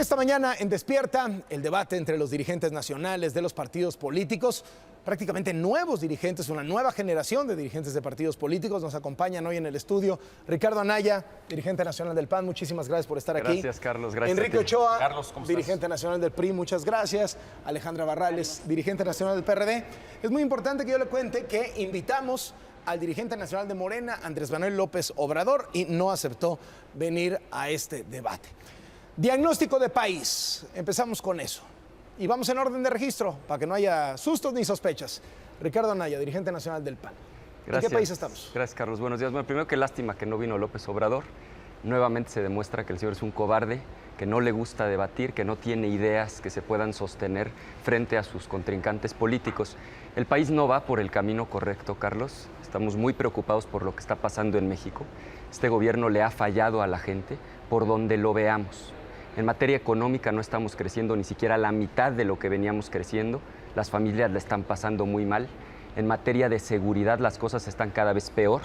Esta mañana en Despierta, el debate entre los dirigentes nacionales de los partidos políticos, prácticamente nuevos dirigentes, una nueva generación de dirigentes de partidos políticos. Nos acompañan hoy en el estudio Ricardo Anaya, dirigente nacional del PAN, muchísimas gracias por estar aquí. Gracias, Carlos, gracias. Enrique Ochoa, Carlos, dirigente nacional del PRI, muchas gracias. Alejandra Barrales, dirigente nacional del PRD. Es muy importante que yo le cuente que invitamos al dirigente nacional de Morena, Andrés Manuel López Obrador, y no aceptó venir a este debate. Diagnóstico de país, empezamos con eso. Y vamos en orden de registro, para que no haya sustos ni sospechas. Ricardo Anaya, dirigente nacional del PAN. Gracias. ¿En qué país estamos? Gracias, Carlos. Buenos días. Bueno, primero, qué lástima que no vino López Obrador. Nuevamente se demuestra que el señor es un cobarde, que no le gusta debatir, que no tiene ideas que se puedan sostener frente a sus contrincantes políticos. El país no va por el camino correcto, Carlos. Estamos muy preocupados por lo que está pasando en México. Este gobierno le ha fallado a la gente por donde lo veamos. En materia económica no estamos creciendo ni siquiera la mitad de lo que veníamos creciendo. Las familias le están pasando muy mal. En materia de seguridad las cosas están cada vez peor.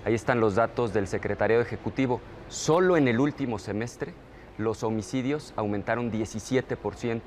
Ahí están los datos del Secretariado Ejecutivo. Solo en el último semestre los homicidios aumentaron 17%.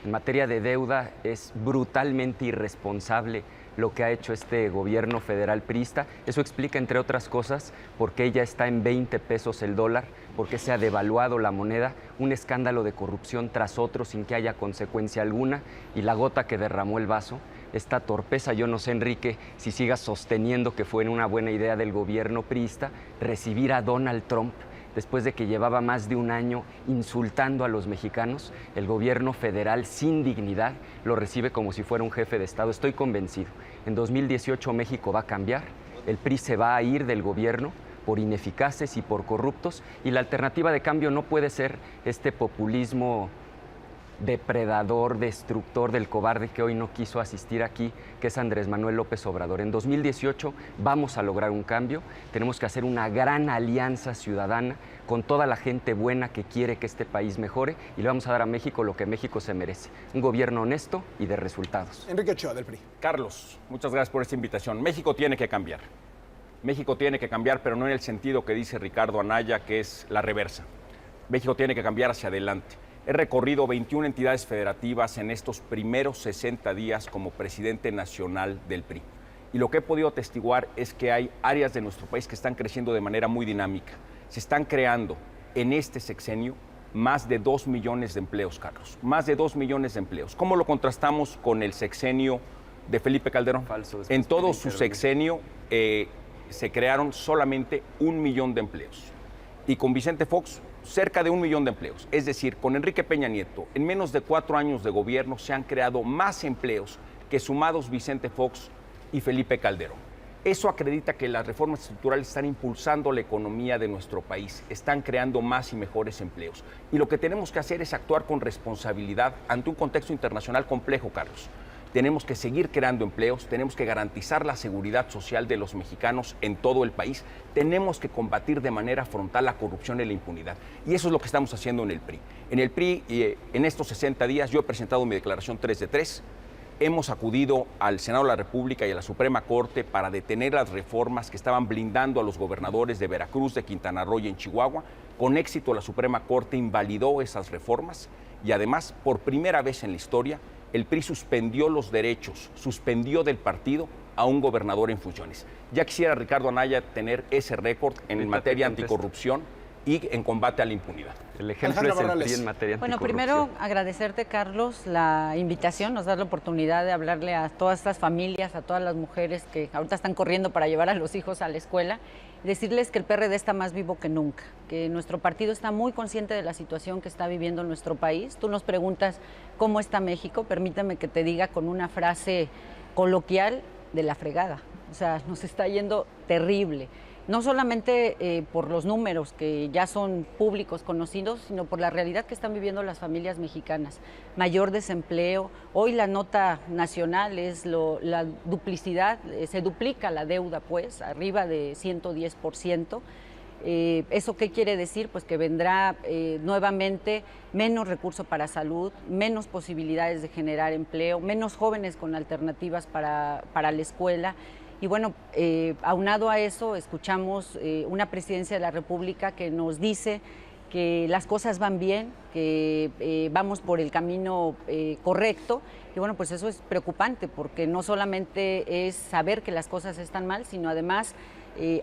En materia de deuda es brutalmente irresponsable lo que ha hecho este gobierno federal priista. Eso explica, entre otras cosas, por qué ya está en 20 pesos el dólar, por qué se ha devaluado la moneda, un escándalo de corrupción tras otro sin que haya consecuencia alguna, y la gota que derramó el vaso, esta torpeza. Yo no sé, Enrique, si sigas sosteniendo que fue una buena idea del gobierno priista recibir a Donald Trump después de que llevaba más de un año insultando a los mexicanos. El gobierno federal, sin dignidad, lo recibe como si fuera un jefe de Estado. Estoy convencido. En 2018 México va a cambiar. El PRI se va a ir del gobierno por ineficaces y por corruptos. Y la alternativa de cambio no puede ser este populismo depredador, destructor, del cobarde que hoy no quiso asistir aquí, que es Andrés Manuel López Obrador. En 2018 vamos a lograr un cambio, tenemos que hacer una gran alianza ciudadana con toda la gente buena que quiere que este país mejore, y le vamos a dar a México lo que México se merece, un gobierno honesto y de resultados. Enrique Ochoa, del PRI. Carlos, muchas gracias por esta invitación. México tiene que cambiar. México tiene que cambiar, pero no en el sentido que dice Ricardo Anaya, que es la reversa. México tiene que cambiar hacia adelante. He recorrido 21 entidades federativas en estos primeros 60 días como presidente nacional del PRI. Y lo que he podido atestiguar es que hay áreas de nuestro país que están creciendo de manera muy dinámica. Se están creando en este sexenio más de 2 millones de empleos, Carlos. Más de 2 millones de empleos. ¿Cómo lo contrastamos con el sexenio de Felipe Calderón? Falso. En todo su sexenio se crearon solamente 1 millón de empleos. Y con Vicente Fox, cerca de 1 millón de empleos. Es decir, con Enrique Peña Nieto, en menos de 4 años de gobierno se han creado más empleos que sumados Vicente Fox y Felipe Calderón. Eso acredita que las reformas estructurales están impulsando la economía de nuestro país, están creando más y mejores empleos. Y lo que tenemos que hacer es actuar con responsabilidad ante un contexto internacional complejo, Carlos. Tenemos que seguir creando empleos, tenemos que garantizar la seguridad social de los mexicanos en todo el país, tenemos que combatir de manera frontal la corrupción y la impunidad. Y eso es lo que estamos haciendo en el PRI. En el PRI, en estos 60 días, yo he presentado mi declaración 3 de 3, hemos acudido al Senado de la República y a la Suprema Corte para detener las reformas que estaban blindando a los gobernadores de Veracruz, de Quintana Roo y en Chihuahua. Con éxito, la Suprema Corte invalidó esas reformas y además, por primera vez en la historia, el PRI suspendió los derechos, suspendió del partido a un gobernador en funciones. Ya quisiera Ricardo Anaya tener ese récord en materia anticorrupción y en combate a la impunidad. El ejemplo es el PRI en materia anticorrupción. Bueno, primero agradecerte, Carlos, la invitación, nos da la oportunidad de hablarle a todas estas familias, a todas las mujeres que ahorita están corriendo para llevar a los hijos a la escuela, y decirles que el PRD está más vivo que nunca, que nuestro partido está muy consciente de la situación que está viviendo nuestro país. Tú nos preguntas cómo está México, permíteme que te diga con una frase coloquial: de la fregada. O sea, nos está yendo terrible. No solamente por los números que ya son públicos, conocidos, sino por la realidad que están viviendo las familias mexicanas. Mayor desempleo. Hoy la nota nacional es la duplicidad, se duplica la deuda, pues, arriba de 110%. ¿Eso qué quiere decir? Pues que vendrá nuevamente menos recursos para salud, menos posibilidades de generar empleo, menos jóvenes con alternativas para la escuela. Y bueno, aunado a eso, escuchamos una presidencia de la República que nos dice que las cosas van bien, que vamos por el camino correcto. Y bueno, pues eso es preocupante porque no solamente es saber que las cosas están mal, sino además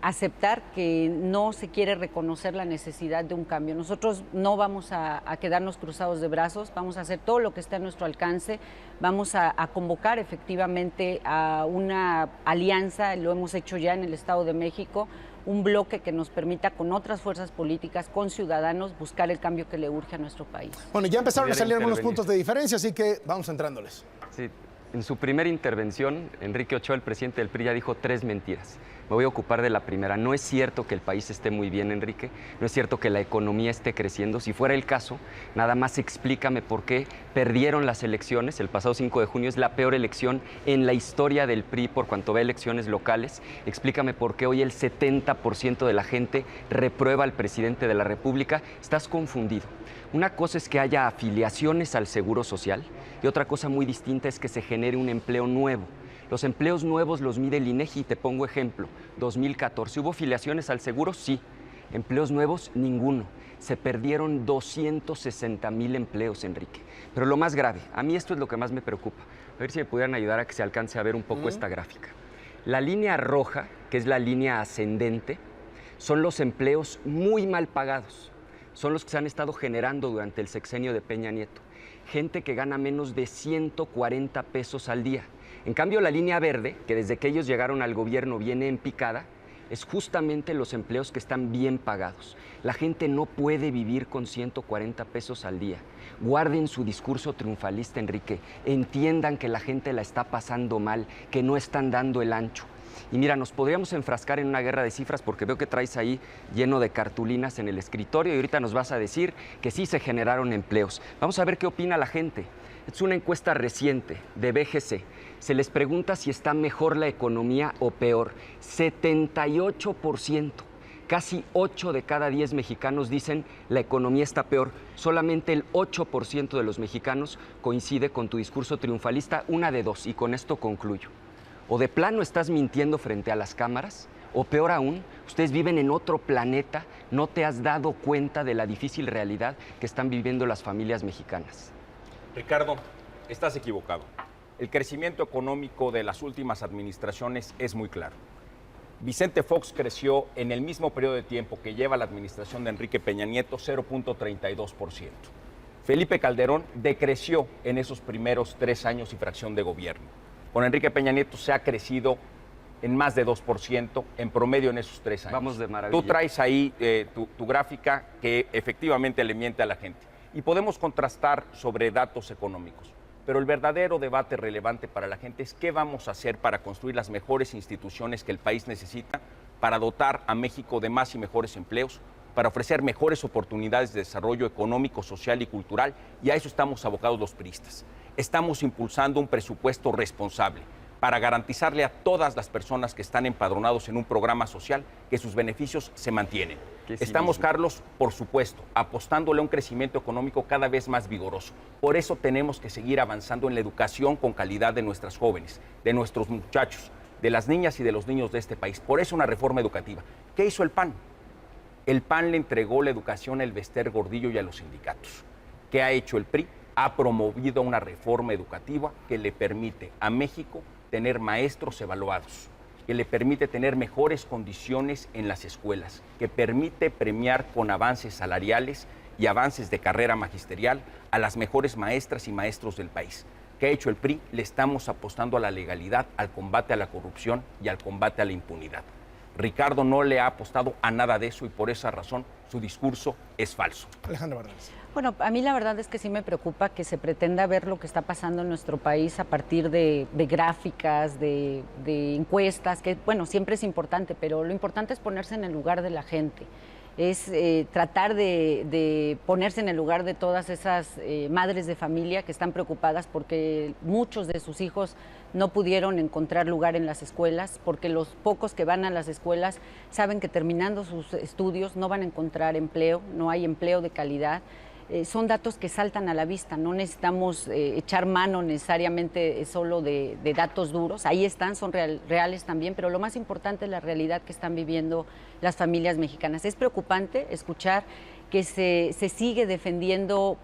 aceptar que no se quiere reconocer la necesidad de un cambio. Nosotros no vamos a quedarnos cruzados de brazos, vamos a hacer todo lo que esté a nuestro alcance, vamos a convocar efectivamente a una alianza, lo hemos hecho ya en el Estado de México, un bloque que nos permita con otras fuerzas políticas, con ciudadanos, buscar el cambio que le urge a nuestro país. Bueno, ya empezaron a salir algunos intervenir. puntos de diferencia, así que vamos entrándoles. Sí, en su primera intervención, Enrique Ochoa, el presidente del PRI, ya dijo 3 mentiras. Me voy a ocupar de la primera. No es cierto que el país esté muy bien, Enrique. No es cierto que la economía esté creciendo. Si fuera el caso, nada más explícame por qué perdieron las elecciones. El pasado 5 de junio es la peor elección en la historia del PRI por cuanto va a elecciones locales. Explícame por qué hoy el 70% de la gente reprueba al presidente de la República. Estás confundido. Una cosa es que haya afiliaciones al Seguro Social y otra cosa muy distinta es que se genere un empleo nuevo. Los empleos nuevos los mide el INEGI y te pongo ejemplo. 2014, ¿hubo afiliaciones al seguro? Sí. Empleos nuevos, ninguno. Se perdieron 260,000 empleos, Enrique. Pero lo más grave, a mí esto es lo que más me preocupa. A ver si me pudieran ayudar a que se alcance a ver un poco esta gráfica. La línea roja, que es la línea ascendente, son los empleos muy mal pagados. Son los que se han estado generando durante el sexenio de Peña Nieto. Gente que gana menos de 140 pesos al día. En cambio, la línea verde, que desde que ellos llegaron al gobierno viene en picada, es justamente los empleos que están bien pagados. La gente no puede vivir con 140 pesos al día. Guarden su discurso triunfalista, Enrique. Entiendan que la gente la está pasando mal, que no están dando el ancho. Y mira, nos podríamos enfrascar en una guerra de cifras porque veo que traes ahí lleno de cartulinas en el escritorio y ahorita nos vas a decir que sí se generaron empleos. Vamos a ver qué opina la gente. Es una encuesta reciente de BGC. Se les pregunta si está mejor la economía o peor. 78%. Casi 8 de cada 10 mexicanos dicen la economía está peor. Solamente el 8% de los mexicanos coincide con tu discurso triunfalista. Una de dos, y con esto concluyo. O de plano estás mintiendo frente a las cámaras, o peor aún, ustedes viven en otro planeta, no te has dado cuenta de la difícil realidad que están viviendo las familias mexicanas. Ricardo, estás equivocado. El crecimiento económico de las últimas administraciones es muy claro. Vicente Fox creció en el mismo periodo de tiempo que lleva la administración de Enrique Peña Nieto 0.32%. Felipe Calderón decreció en esos primeros 3 años y fracción de gobierno. Con Enrique Peña Nieto se ha crecido en más de 2% en promedio en esos 3 años. Vamos de maravilla. Tú traes ahí tu gráfica que efectivamente le miente a la gente. Y podemos contrastar sobre datos económicos. Pero el verdadero debate relevante para la gente es qué vamos a hacer para construir las mejores instituciones que el país necesita, para dotar a México de más y mejores empleos, para ofrecer mejores oportunidades de desarrollo económico, social y cultural, y a eso estamos abocados los priistas. Estamos impulsando un presupuesto responsable para garantizarle a todas las personas que están empadronados en un programa social que sus beneficios se mantienen. Estamos, Carlos, por supuesto, apostándole a un crecimiento económico cada vez más vigoroso. Por eso tenemos que seguir avanzando en la educación con calidad de nuestras jóvenes, de nuestros muchachos, de las niñas y de los niños de este país. Por eso una reforma educativa. ¿Qué hizo el PAN? El PAN le entregó la educación al Bester Gordillo y a los sindicatos. ¿Qué ha hecho el PRI? Ha promovido una reforma educativa que le permite a México tener maestros evaluados, que le permite tener mejores condiciones en las escuelas, que permite premiar con avances salariales y avances de carrera magisterial a las mejores maestras y maestros del país. ¿Qué ha hecho el PRI? Le estamos apostando a la legalidad, al combate a la corrupción y al combate a la impunidad. Ricardo no le ha apostado a nada de eso y por esa razón su discurso es falso. Alejandra Barrales. Bueno, a mí la verdad es que sí me preocupa que se pretenda ver lo que está pasando en nuestro país a partir de gráficas, de encuestas, que bueno, siempre es importante, pero lo importante es ponerse en el lugar de la gente. Es tratar de ponerse en el lugar de todas esas madres de familia que están preocupadas porque muchos de sus hijos no pudieron encontrar lugar en las escuelas, porque los pocos que van a las escuelas saben que terminando sus estudios no van a encontrar empleo, no hay empleo de calidad. Son datos que saltan a la vista, no necesitamos echar mano necesariamente solo de datos duros, ahí están, son reales también, pero lo más importante es la realidad que están viviendo las familias mexicanas. Es preocupante escuchar que se sigue defendiendo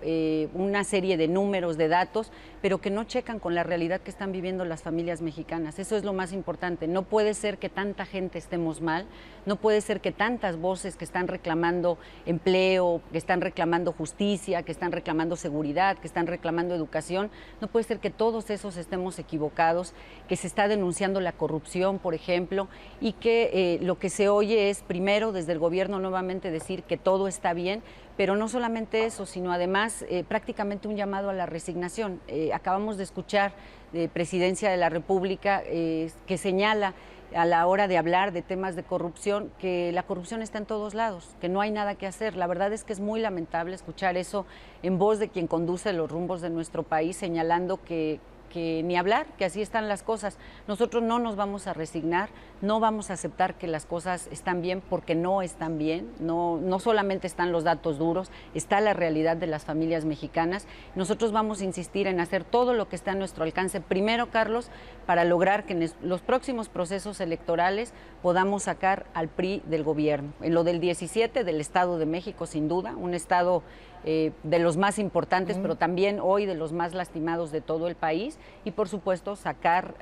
una serie de números, de datos, pero que no checan con la realidad que están viviendo las familias mexicanas. Eso es lo más importante. No puede ser que tanta gente estemos mal, no puede ser que tantas voces que están reclamando empleo, que están reclamando justicia, que están reclamando seguridad, que están reclamando educación, no puede ser que todos esos estemos equivocados, que se está denunciando la corrupción, por ejemplo, y que lo que se oye es primero desde el gobierno nuevamente decir que todo está bien, pero no solamente eso, sino además prácticamente un llamado a la resignación. Acabamos de escuchar de Presidencia de la República que señala a la hora de hablar de temas de corrupción que la corrupción está en todos lados, que no hay nada que hacer. La verdad es que es muy lamentable escuchar eso en voz de quien conduce los rumbos de nuestro país, señalando que ni hablar, que así están las cosas. Nosotros no nos vamos a resignar, no vamos a aceptar que las cosas están bien porque no están bien, no solamente están los datos duros, está la realidad de las familias mexicanas. Nosotros vamos a insistir en hacer todo lo que está a nuestro alcance, primero, Carlos, para lograr que en los próximos procesos electorales podamos sacar al PRI del gobierno. En lo del 17 del Estado de México, sin duda, un estado de los más importantes, pero también hoy de los más lastimados de todo el país, y por supuesto sacar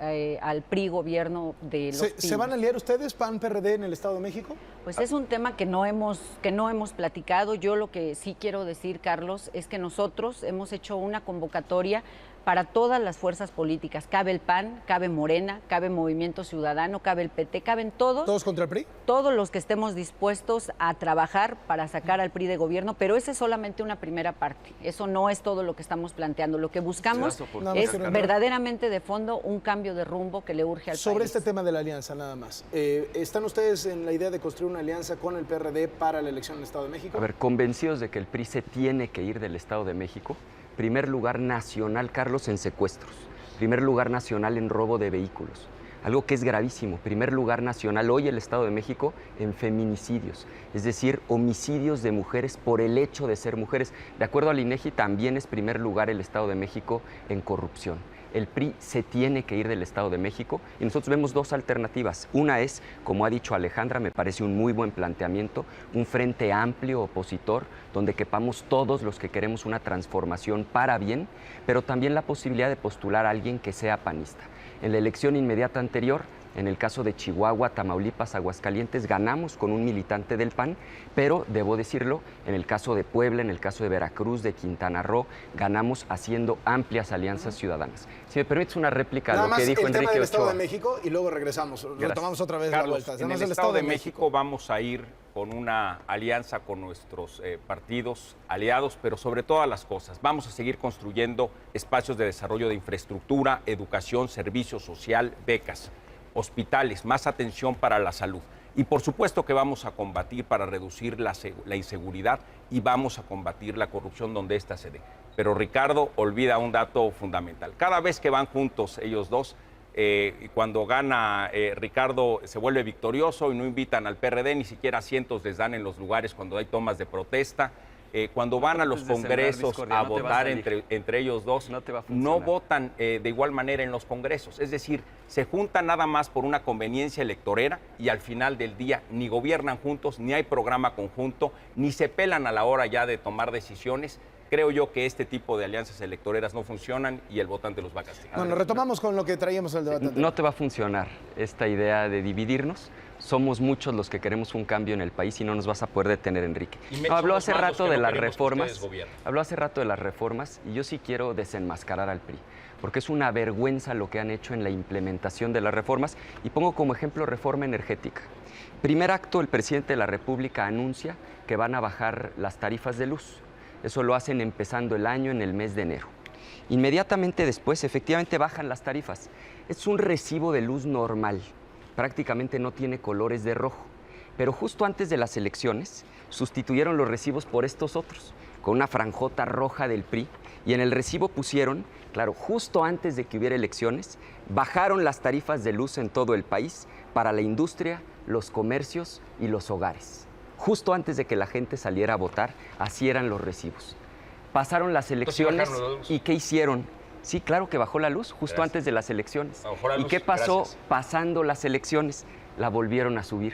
al PRI gobierno de los ¿Se van a aliar ustedes, PAN, PRD, en el Estado de México? Pues es un tema que no hemos platicado. Yo lo que sí quiero decir, Carlos, es que nosotros hemos hecho una convocatoria para todas las fuerzas políticas. Cabe el PAN, cabe Morena, cabe Movimiento Ciudadano, cabe el PT, caben todos. ¿Todos contra el PRI? Todos los que estemos dispuestos a trabajar para sacar al PRI de gobierno, pero esa es solamente una primera parte. Eso no es todo lo que estamos planteando. Lo que buscamos es verdaderamente de fondo un cambio de rumbo que le urge al país. Sobre este tema de la alianza, nada más. ¿Están ustedes en la idea de construir una alianza con el PRD para la elección del Estado de México? A ver, convencidos de que el PRI se tiene que ir del Estado de México. Primer lugar nacional, Carlos, en secuestros. Primer lugar nacional en robo de vehículos. Algo que es gravísimo. Primer lugar nacional hoy el Estado de México en feminicidios. Es decir, homicidios de mujeres por el hecho de ser mujeres. De acuerdo al INEGI, también es primer lugar el Estado de México en corrupción. El PRI se tiene que ir del Estado de México y nosotros vemos dos alternativas. Una es, como ha dicho Alejandra, me parece un muy buen planteamiento, un frente amplio opositor donde quepamos todos los que queremos una transformación para bien, pero también la posibilidad de postular a alguien que sea panista. En la elección inmediata anterior, en el caso de Chihuahua, Tamaulipas, Aguascalientes, ganamos con un militante del PAN, pero debo decirlo, en el caso de Puebla, en el caso de Veracruz, de Quintana Roo, ganamos haciendo amplias alianzas ciudadanas. Si me permites una réplica de lo que dijo Enrique Ochoa. Nada más el tema del Estado de México y luego regresamos. Retomamos otra vez Carlos, la vuelta. En el Estado de México vamos a ir con una alianza con nuestros partidos aliados, pero sobre todas las cosas. Vamos a seguir construyendo espacios de desarrollo de infraestructura, educación, servicio social, becas, hospitales, más atención para la salud. Y por supuesto que vamos a combatir para reducir la inseguridad y vamos a combatir la corrupción donde ésta se dé. Pero Ricardo olvida un dato fundamental. Cada vez que van juntos ellos dos, cuando gana Ricardo se vuelve victorioso y no invitan al PRD, ni siquiera asientos les dan en los lugares cuando hay tomas de protesta. Cuando van a los congresos a votar entre ellos dos, no votan de igual manera en los congresos. Es decir, se juntan nada más por una conveniencia electorera y al final del día ni gobiernan juntos, ni hay programa conjunto, ni se pelan a la hora ya de tomar decisiones. Creo yo que este tipo de alianzas electoreras no funcionan y el votante los va a castigar. Bueno, retomamos con lo que traíamos el debate. No te va a funcionar esta idea de dividirnos. Somos muchos los que queremos un cambio en el país y no nos vas a poder detener, Enrique. Habló hace rato de las reformas. Habló hace rato de las reformas y yo sí quiero desenmascarar al PRI, porque es una vergüenza lo que han hecho en la implementación de las reformas. Y pongo como ejemplo reforma energética. Primer acto, el presidente de la República anuncia que van a bajar las tarifas de luz. Eso lo hacen empezando el año en el mes de enero. Inmediatamente después, efectivamente, bajan las tarifas. Es un recibo de luz normal. Prácticamente no tiene colores de rojo. Pero justo antes de las elecciones, sustituyeron los recibos por estos otros, con una franjota roja del PRI. Y en el recibo pusieron, claro, justo antes de que hubiera elecciones, bajaron las tarifas de luz en todo el país para la industria, los comercios y los hogares. Justo antes de que la gente saliera a votar, así eran los recibos. Pasaron las elecciones y ¿qué hicieron? Sí, claro que bajó la luz justo antes de las elecciones. ¿Y qué pasó pasando las elecciones? La volvieron a subir.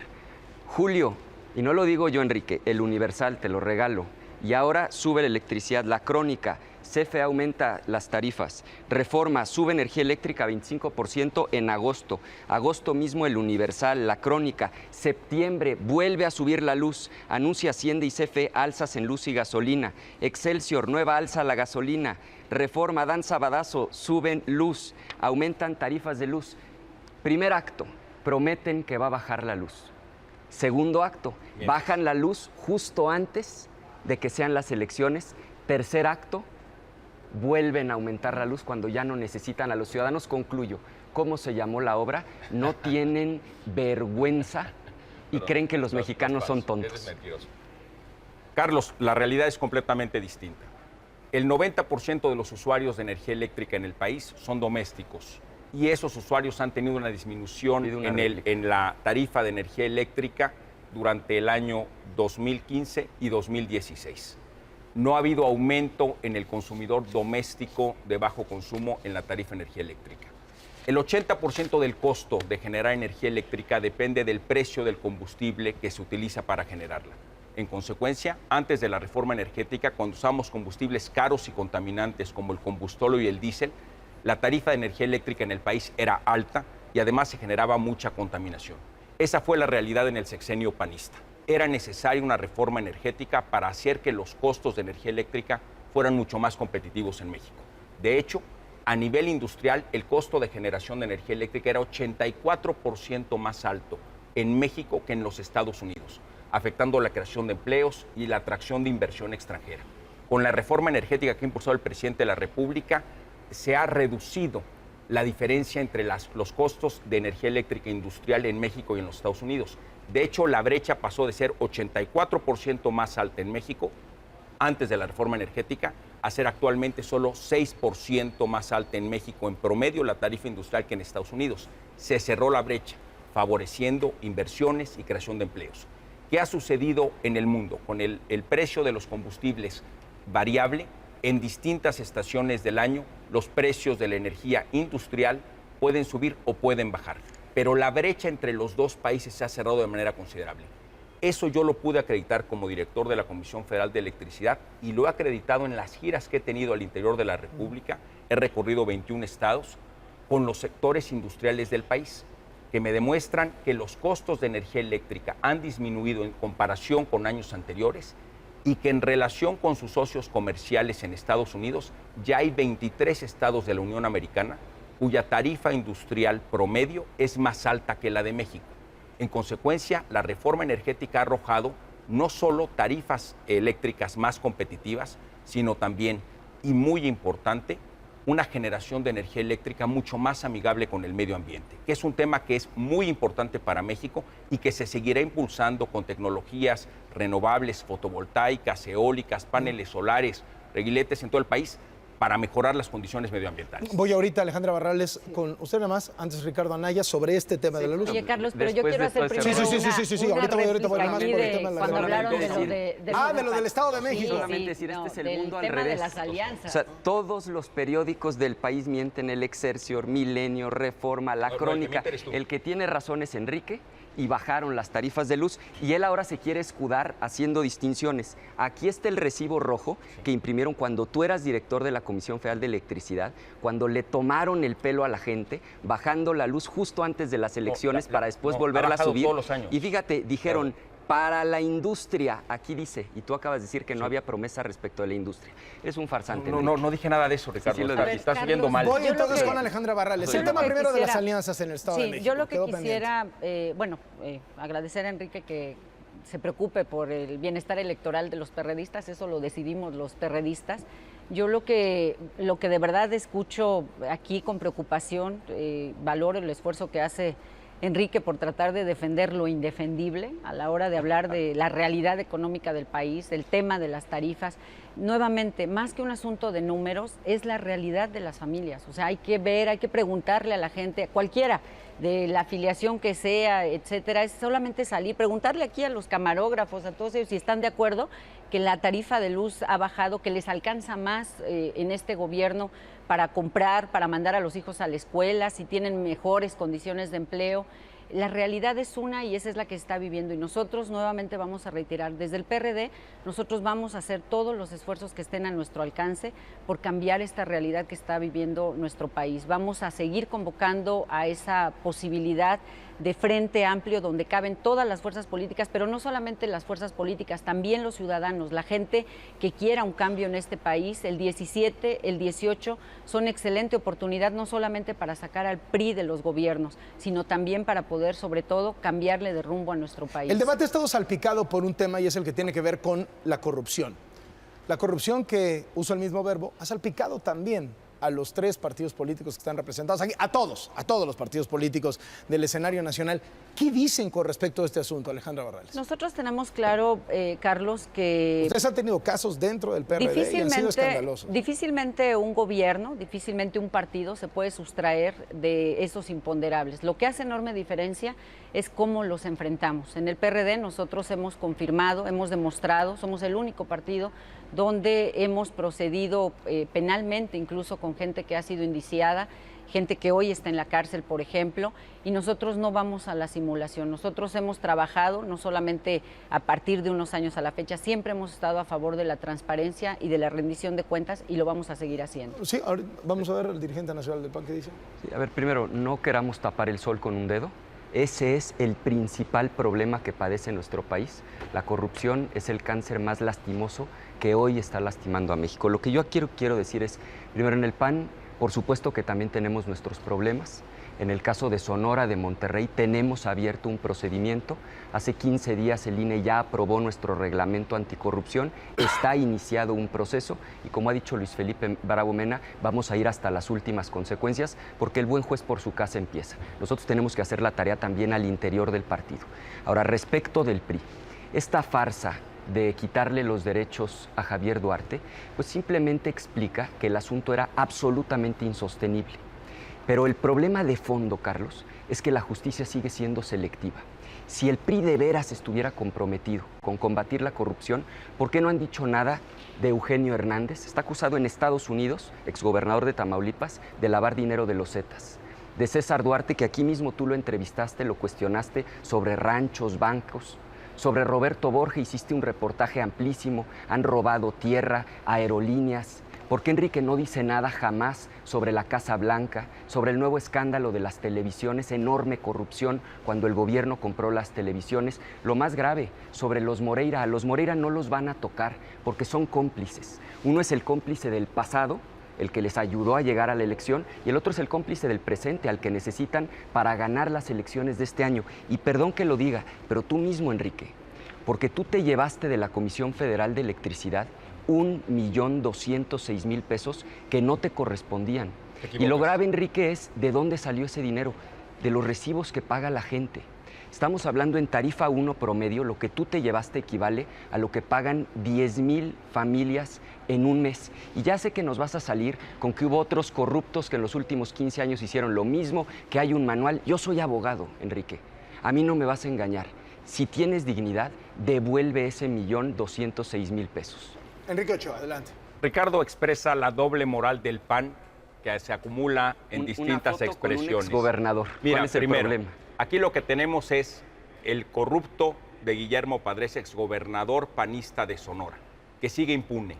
Julio, y no lo digo yo, Enrique, el Universal, te lo regalo, y ahora sube la electricidad. La Crónica, CFE aumenta las tarifas. Reforma, sube energía eléctrica 25% en agosto. Agosto mismo el Universal, La Crónica. Septiembre, vuelve a subir la luz. Anuncia Hacienda y CFE alzas en luz y gasolina. Excelsior, nueva alza a la gasolina. Reforma, dan sabadazo, suben luz. Aumentan tarifas de luz. Primer acto, prometen que va a bajar la luz. Segundo acto, bajan la luz justo antes de que sean las elecciones. Tercer acto, vuelven a aumentar la luz cuando ya no necesitan a los ciudadanos. Concluyo, ¿cómo se llamó la obra? No tienen vergüenza y creen que los mexicanos son tontos. Carlos, la realidad es completamente distinta. El 90% de los usuarios de energía eléctrica en el país son domésticos y esos usuarios han tenido una disminución en la tarifa de energía eléctrica durante el año 2015 y 2016. No ha habido aumento en el consumidor doméstico de bajo consumo en la tarifa de energía eléctrica. El 80% del costo de generar energía eléctrica depende del precio del combustible que se utiliza para generarla. En consecuencia, antes de la reforma energética, cuando usamos combustibles caros y contaminantes como el combustóleo y el diésel, la tarifa de energía eléctrica en el país era alta y además se generaba mucha contaminación. Esa fue la realidad en el sexenio panista. Era necesaria una reforma energética para hacer que los costos de energía eléctrica fueran mucho más competitivos en México. De hecho, a nivel industrial, el costo de generación de energía eléctrica era 84% más alto en México que en los Estados Unidos, afectando la creación de empleos y la atracción de inversión extranjera. Con la reforma energética que ha impulsado el presidente de la República, se ha reducido la diferencia entre los costos de energía eléctrica industrial en México y en los Estados Unidos. De hecho, la brecha pasó de ser 84% más alta en México antes de la reforma energética a ser actualmente solo 6% más alta en México en promedio la tarifa industrial que en Estados Unidos. Se cerró la brecha, favoreciendo inversiones y creación de empleos. ¿Qué ha sucedido en el mundo? Con el precio de los combustibles variable, en distintas estaciones del año, los precios de la energía industrial pueden subir o pueden bajar. Pero la brecha entre los dos países se ha cerrado de manera considerable. Eso yo lo pude acreditar como director de la Comisión Federal de Electricidad y lo he acreditado en las giras que he tenido al interior de la República. He recorrido 21 estados con los sectores industriales del país, que me demuestran que los costos de energía eléctrica han disminuido en comparación con años anteriores y que en relación con sus socios comerciales en Estados Unidos, ya hay 23 estados de la Unión Americana cuya tarifa industrial promedio es más alta que la de México. En consecuencia, la reforma energética ha arrojado no solo tarifas eléctricas más competitivas, sino también, y muy importante, una generación de energía eléctrica mucho más amigable con el medio ambiente, que es un tema que es muy importante para México y que se seguirá impulsando con tecnologías renovables, fotovoltaicas, eólicas, paneles solares, reguiletes en todo el país, para mejorar las condiciones medioambientales. Voy ahorita, Alejandra Barrales, con usted nada más, antes Ricardo Anaya, sobre este tema de la luz. Oye, Carlos, pero yo quiero hacer primero Sí, ahorita voy nada más por el tema de la cuando hablaron de lo del Estado de México. Solamente decir, este es el mundo al revés. De las alianzas. O sea, todos los periódicos del país mienten, el Excelsior, Milenio, Reforma, La Crónica. El que tiene razón es Enrique, y bajaron las tarifas de luz y él ahora se quiere escudar haciendo distinciones. Aquí está el recibo rojo que imprimieron cuando tú eras director de la Comisión Federal de Electricidad, cuando le tomaron el pelo a la gente, bajando la luz justo antes de las elecciones para después volverla a subir. Todos los años. Y fíjate, dijeron, para la industria, aquí dice, y tú acabas de decir que no había promesa respecto de la industria. Eres un farsante. No dije nada de eso, Ricardo. Sí, Estás oyendo mal. Voy entonces con Alejandra Barrales. El tema primero de las alianzas en el Estado de México. Yo lo que quisiera, agradecer a Enrique que se preocupe por el bienestar electoral de los perredistas, eso lo decidimos los perredistas. Yo lo que de verdad escucho aquí con preocupación, valoro el esfuerzo que hace Enrique por tratar de defender lo indefendible a la hora de hablar de la realidad económica del país, del tema de las tarifas. Nuevamente, más que un asunto de números, es la realidad de las familias. O sea, hay que ver, hay que preguntarle a la gente, a cualquiera, de la afiliación que sea, etcétera, es solamente salir, preguntarle aquí a los camarógrafos, a todos ellos si están de acuerdo que la tarifa de luz ha bajado, que les alcanza más en este gobierno para comprar, para mandar a los hijos a la escuela, si tienen mejores condiciones de empleo. La realidad es una y esa es la que se está viviendo y nosotros nuevamente vamos a reiterar, desde el PRD nosotros vamos a hacer todos los esfuerzos que estén a nuestro alcance por cambiar esta realidad que está viviendo nuestro país. Vamos a seguir convocando a esa posibilidad de frente amplio donde caben todas las fuerzas políticas, pero no solamente las fuerzas políticas, también los ciudadanos, la gente que quiera un cambio en este país. El 17, el 18 son excelente oportunidad no solamente para sacar al PRI de los gobiernos, sino también para poder, sobre todo, cambiarle de rumbo a nuestro país. El debate ha estado salpicado por un tema y es el que tiene que ver con la corrupción. La corrupción, que uso el mismo verbo, ha salpicado también a los 3 partidos políticos que están representados aquí, a todos los partidos políticos del escenario nacional. ¿Qué dicen con respecto a este asunto, Alejandra Barrales? Nosotros tenemos claro, Carlos, que ustedes han tenido casos dentro del PRD y han sido escandalosos. Difícilmente un gobierno, difícilmente un partido se puede sustraer de esos imponderables. Lo que hace enorme diferencia es cómo los enfrentamos. En el PRD nosotros hemos confirmado, hemos demostrado, somos el único partido donde hemos procedido penalmente, incluso con gente que ha sido indiciada, gente que hoy está en la cárcel, por ejemplo, y nosotros no vamos a la simulación. Nosotros hemos trabajado, no solamente a partir de unos años a la fecha, siempre hemos estado a favor de la transparencia y de la rendición de cuentas y lo vamos a seguir haciendo. Sí, ahora vamos a ver al dirigente nacional del PAN qué dice. Sí, a ver, primero, no queramos tapar el sol con un dedo. Ese es el principal problema que padece nuestro país. La corrupción es el cáncer más lastimoso que hoy está lastimando a México. Lo que yo quiero decir es, primero, en el PAN, por supuesto que también tenemos nuestros problemas. En el caso de Sonora, de Monterrey, tenemos abierto un procedimiento. Hace 15 días el INE ya aprobó nuestro reglamento anticorrupción, está iniciado un proceso y, como ha dicho Luis Felipe Bravo Mena, vamos a ir hasta las últimas consecuencias porque el buen juez por su casa empieza. Nosotros tenemos que hacer la tarea también al interior del partido. Ahora, respecto del PRI, esta farsa de quitarle los derechos a Javier Duarte, pues simplemente explica que el asunto era absolutamente insostenible. Pero el problema de fondo, Carlos, es que la justicia sigue siendo selectiva. Si el PRI de veras estuviera comprometido con combatir la corrupción, ¿por qué no han dicho nada de Eugenio Hernández? Está acusado en Estados Unidos, exgobernador de Tamaulipas, de lavar dinero de los Zetas. De César Duarte, que aquí mismo tú lo entrevistaste, lo cuestionaste sobre ranchos, bancos. Sobre Roberto Borge hiciste un reportaje amplísimo, han robado tierra, aerolíneas. ¿Por qué Enrique no dice nada jamás sobre la Casa Blanca, sobre el nuevo escándalo de las televisiones, enorme corrupción cuando el gobierno compró las televisiones? Lo más grave, sobre los Moreira. A los Moreira no los van a tocar porque son cómplices. Uno es el cómplice del pasado, el que les ayudó a llegar a la elección, y el otro es el cómplice del presente, al que necesitan para ganar las elecciones de este año. Y perdón que lo diga, pero tú mismo, Enrique, porque tú te llevaste de la Comisión Federal de Electricidad 1,206,000 pesos que no te correspondían. Y lo grave, Enrique, es de dónde salió ese dinero, de los recibos que paga la gente. Estamos hablando en tarifa 1 promedio, lo que tú te llevaste equivale a lo que pagan 10,000 familias en un mes. Y ya sé que nos vas a salir con que hubo otros corruptos que en los últimos 15 años hicieron lo mismo, que hay un manual. Yo soy abogado, Enrique. A mí no me vas a engañar. Si tienes dignidad, devuelve ese 1,206,000 pesos. Enrique Ochoa, adelante. Ricardo expresa la doble moral del PAN que se acumula en distintas expresiones. Con un exgobernador. Mira, ¿Cuál es el problema? Aquí lo que tenemos es el corrupto de Guillermo Padres, exgobernador panista de Sonora, que sigue impune,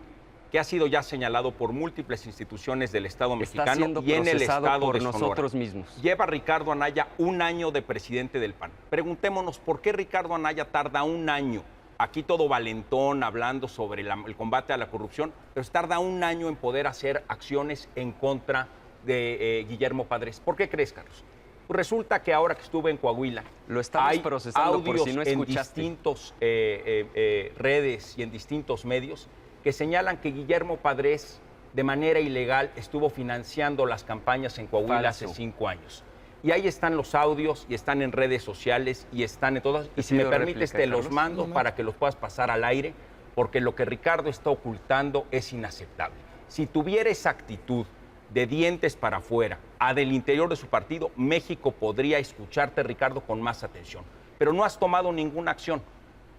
que ha sido ya señalado por múltiples instituciones del Estado mexicano y en el Estado por de Sonora. nosotros mismos. Lleva Ricardo Anaya 1 año de presidente del PAN. Preguntémonos por qué Ricardo Anaya tarda 1 año. Aquí todo valentón hablando sobre el combate a la corrupción, pero tarda 1 año en poder hacer acciones en contra de Guillermo Padres. ¿Por qué crees, Carlos? Pues resulta que ahora que estuve en Coahuila, lo estamos hay procesando por si no escuchaste. en distintos redes y en distintos medios que señalan que Guillermo Padres de manera ilegal estuvo financiando las campañas en Coahuila hace 5 años. Y ahí están los audios y están en redes sociales y están en todas. Y si me permites, te los mando para que los puedas pasar al aire, porque lo que Ricardo está ocultando es inaceptable. Si tuviera esa actitud de dientes para afuera, del interior de su partido, México podría escucharte, Ricardo, con más atención. Pero no has tomado ninguna acción.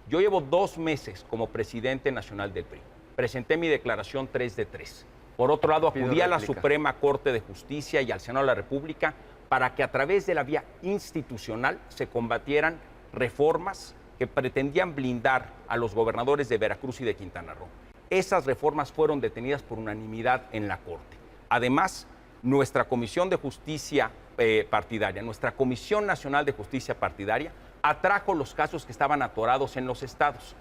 Yo llevo 2 meses como presidente nacional del PRI. Presenté mi declaración 3 de 3. Por otro lado, acudí a la Suprema Corte de Justicia y al Senado de la República para que a través de la vía institucional se combatieran reformas que pretendían blindar a los gobernadores de Veracruz y de Quintana Roo. Esas reformas fueron detenidas por unanimidad en la Corte. Además, nuestra Comisión de Justicia Partidaria, nuestra Comisión Nacional de Justicia Partidaria, atrajo los casos que estaban atorados en los estados.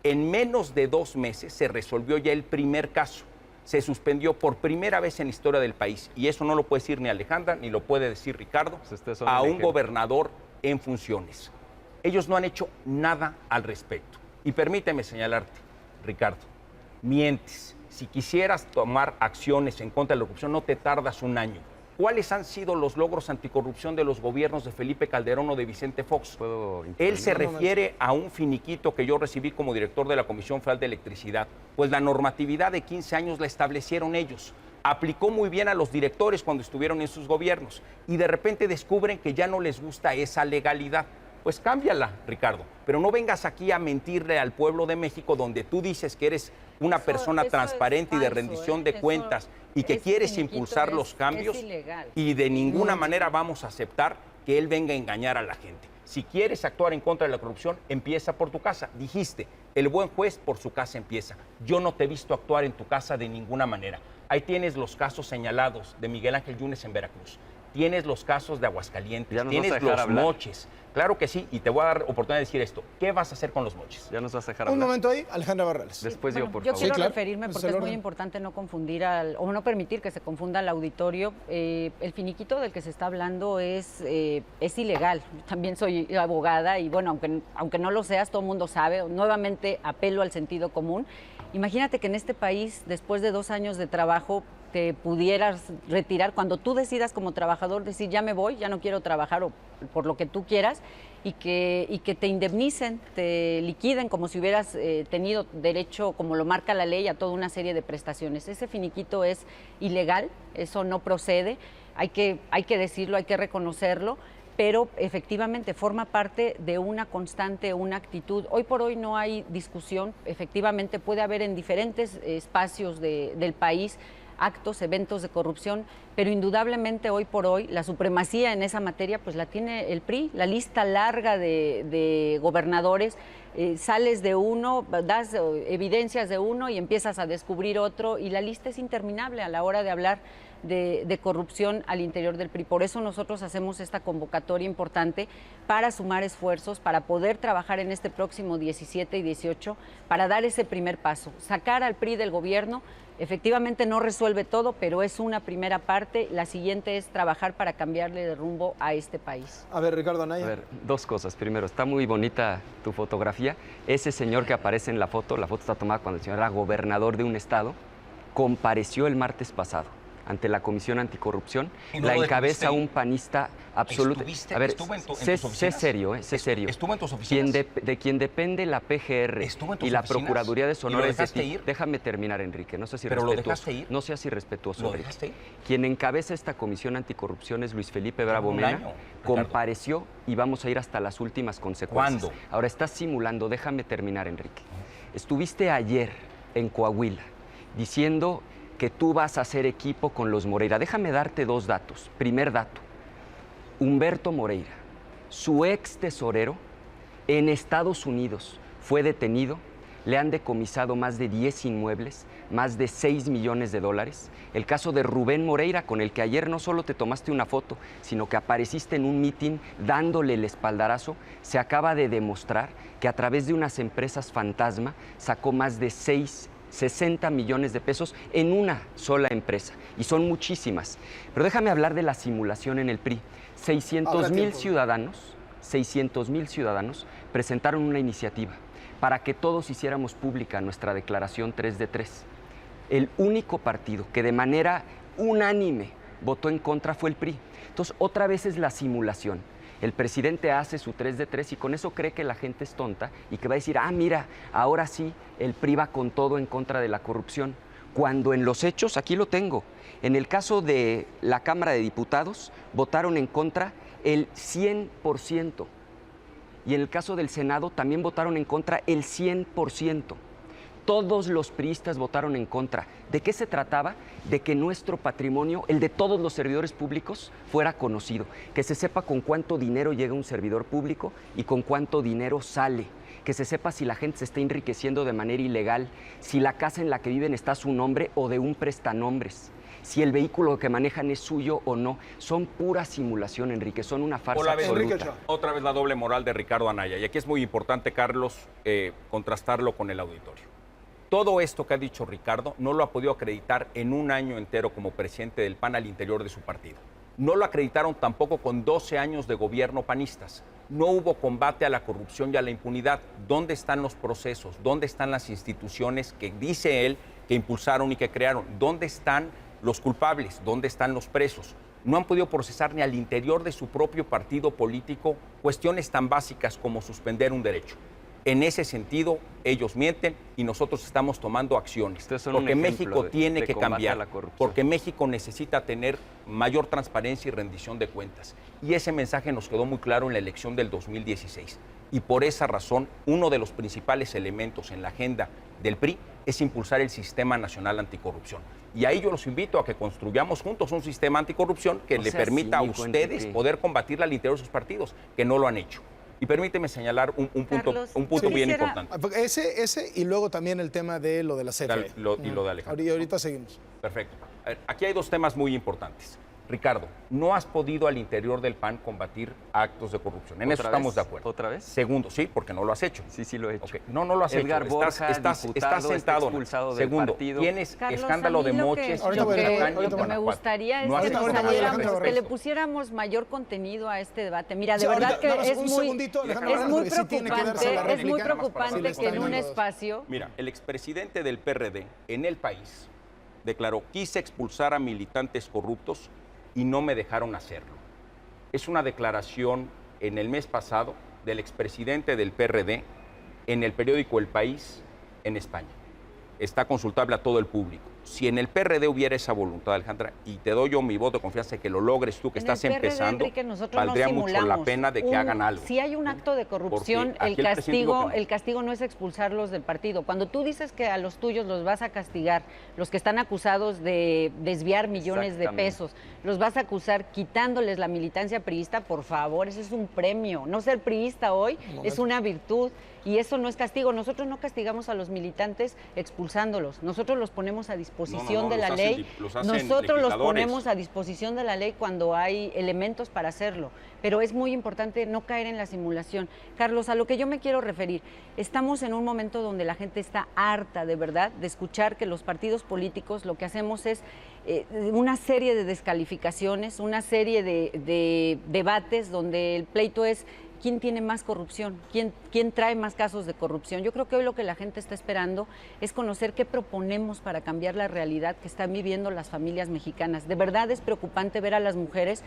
En menos de 2 meses se resolvió ya el primer caso. Se suspendió por primera vez en la historia del país, y eso no lo puede decir ni Alejandra, ni lo puede decir Ricardo, a un gobernador en funciones. Ellos no han hecho nada al respecto. Y permíteme señalarte, Ricardo, mientes. Si quisieras tomar acciones en contra de la corrupción, no te tardas un año. ¿Cuáles han sido los logros anticorrupción de los gobiernos de Felipe Calderón o de Vicente Fox? Él se refiere a un finiquito que yo recibí como director de la Comisión Federal de Electricidad. Pues la normatividad de 15 años la establecieron ellos. Aplicó muy bien a los directores cuando estuvieron en sus gobiernos y de repente descubren que ya no les gusta esa legalidad. Pues cámbiala, Ricardo, pero no vengas aquí a mentirle al pueblo de México, donde tú dices que eres una persona transparente y de rendición de cuentas y que quieres impulsar los cambios, y de ninguna manera vamos a aceptar que él venga a engañar a la gente. Si quieres actuar en contra de la corrupción, empieza por tu casa. Dijiste, el buen juez por su casa empieza. Yo no te he visto actuar en tu casa de ninguna manera. Ahí tienes los casos señalados de Miguel Ángel Yunes en Veracruz. Tienes los casos de Aguascalientes, tienes los moches. Claro que sí, y te voy a dar oportunidad de decir esto. ¿Qué vas a hacer con los moches? Ya nos vas a dejar hablar. Un momento ahí, Alejandra Barrales. Después yo, por yo favor. quiero Sí, claro. referirme porque es muy importante no confundir o no permitir que se confunda al auditorio. El finiquito del que se está hablando es ilegal. También soy abogada y bueno, aunque no lo seas, todo el mundo sabe. Nuevamente apelo al sentido común. Imagínate que en este país, después de 2 años de trabajo, te pudieras retirar cuando tú decidas como trabajador, decir ya me voy, ya no quiero trabajar o por lo que tú quieras, y que te indemnicen, te liquiden como si hubieras tenido derecho, como lo marca la ley, a toda una serie de prestaciones. Ese finiquito es ilegal, eso no procede, hay que decirlo, hay que reconocerlo, pero efectivamente forma parte de una constante, una actitud. Hoy por hoy no hay discusión, efectivamente puede haber en diferentes espacios del país actos, eventos de corrupción, pero indudablemente hoy por hoy la supremacía en esa materia pues la tiene el PRI, la lista larga de gobernadores, sales de uno, das evidencias de uno y empiezas a descubrir otro y la lista es interminable a la hora de hablar de corrupción al interior del PRI. Por eso nosotros hacemos esta convocatoria importante para sumar esfuerzos, para poder trabajar en este próximo 17 y 18, para dar ese primer paso, sacar al PRI del gobierno. Efectivamente no resuelve todo, pero es una primera parte. La siguiente es trabajar para cambiarle de rumbo a este país. A ver, Ricardo Anaya. A ver, 2 cosas. Primero, está muy bonita tu fotografía. Ese señor que aparece en la foto está tomada cuando el señor era gobernador de un estado, compareció el martes pasado ante la Comisión Anticorrupción, la encabeza un panista absoluto. A ver, sé serio, sé serio. ¿Estuvo en tus oficinas? De quien depende la PGR y la Procuraduría de Sonora es de ti. Déjame terminar, Enrique, no seas irrespetuoso. ¿Pero lo dejaste ir? No seas irrespetuoso, ¿Lo Enrique. dejaste ir? Quien encabeza esta Comisión Anticorrupción es Luis Felipe Bravo Mena, compareció y vamos a ir hasta las últimas consecuencias. ¿Cuándo? Ahora estás simulando, déjame terminar, Enrique. Estuviste ayer en Coahuila diciendo que tú vas a hacer equipo con los Moreira. Déjame darte 2 datos. Primer dato, Humberto Moreira, su ex tesorero, en Estados Unidos fue detenido, le han decomisado más de 10 inmuebles, más de $6 millones. El caso de Rubén Moreira, con el que ayer no solo te tomaste una foto, sino que apareciste en un mitin dándole el espaldarazo, se acaba de demostrar que a través de unas empresas fantasma sacó más de 60 millones de pesos en una sola empresa, y son muchísimas. Pero déjame hablar de la simulación en el PRI. 600,000 ciudadanos presentaron una iniciativa para que todos hiciéramos pública nuestra declaración 3 de 3. El único partido que de manera unánime votó en contra fue el PRI. Entonces, otra vez es la simulación. El presidente hace su 3 de 3 y con eso cree que la gente es tonta y que va a decir, mira, ahora sí, el PRI va con todo en contra de la corrupción. Cuando en los hechos, aquí lo tengo, en el caso de la Cámara de Diputados, votaron en contra el 100%. Y en el caso del Senado también votaron en contra el 100%. Todos los priistas votaron en contra. ¿De qué se trataba? De que nuestro patrimonio, el de todos los servidores públicos, fuera conocido. Que se sepa con cuánto dinero llega un servidor público y con cuánto dinero sale. Que se sepa si la gente se está enriqueciendo de manera ilegal, si la casa en la que viven está a su nombre o de un prestanombres, si el vehículo que manejan es suyo o no. Son pura simulación, Enrique, son una farsa absoluta. Otra vez la doble moral de Ricardo Anaya. Y aquí es muy importante, Carlos, contrastarlo con el auditorio. Todo esto que ha dicho Ricardo no lo ha podido acreditar en un año entero como presidente del PAN al interior de su partido. No lo acreditaron tampoco con 12 años de gobierno panistas. No hubo combate a la corrupción y a la impunidad. ¿Dónde están los procesos? ¿Dónde están las instituciones que dice él que impulsaron y que crearon? ¿Dónde están los culpables? ¿Dónde están los presos? No han podido procesar ni al interior de su propio partido político cuestiones tan básicas como suspender un derecho. En ese sentido, ellos mienten y nosotros estamos tomando acciones. Porque México tiene que cambiar, porque México necesita tener mayor transparencia y rendición de cuentas. Y ese mensaje nos quedó muy claro en la elección del 2016. Y por esa razón, uno de los principales elementos en la agenda del PRI es impulsar el Sistema Nacional Anticorrupción. Y ahí yo los invito a que construyamos juntos un sistema anticorrupción que le permita a ustedes poder combatirla al interior de sus partidos, que no lo han hecho. Y permíteme señalar un punto bien importante. Ese y luego también el tema de lo de la CFE. Y lo de Alejandro. Y ahorita seguimos. Perfecto. A ver, aquí hay dos temas muy importantes. Ricardo, no has podido al interior del PAN combatir actos de corrupción. En eso estamos de acuerdo. ¿Otra vez? Segundo, sí, porque no lo has hecho. Sí, lo he hecho. Okay. No lo has Edgar hecho. Borja, estás sentado. Expulsado Segundo, del partido. tienes Carlos, escándalo de moches. Lo que me gustaría es que le pusiéramos mayor contenido a este debate. Mira, de verdad que es muy preocupante que en un espacio... Mira, el expresidente del PRD en el país declaró: quise expulsar a militantes corruptos y no me dejaron hacerlo. Es una declaración en el mes pasado del expresidente del PRD en el periódico El País en España. Está consultable a todo el público. Si en el PRD hubiera esa voluntad, Alejandra, y te doy yo mi voto de confianza que lo logres tú, que estás empezando, valdría mucho la pena de que hagan algo. Si hay un acto de corrupción, el castigo no es expulsarlos del partido. Cuando tú dices que a los tuyos los vas a castigar, los que están acusados de desviar millones de pesos, los vas a acusar quitándoles la militancia priista, por favor, eso es un premio. No ser priista hoy es una virtud. Y eso no es castigo. Nosotros no castigamos a los militantes expulsándolos. Nosotros los ponemos a disposición de la ley. Nosotros los ponemos a disposición de la ley cuando hay elementos para hacerlo. Pero es muy importante no caer en la simulación. Carlos, a lo que yo me quiero referir, estamos en un momento donde la gente está harta, de verdad, de escuchar que los partidos políticos lo que hacemos es una serie de descalificaciones, una serie de debates donde el pleito es ¿quién tiene más corrupción? ¿Quién trae más casos de corrupción? Yo creo que hoy lo que la gente está esperando es conocer qué proponemos para cambiar la realidad que están viviendo las familias mexicanas. De verdad es preocupante ver a las mujeres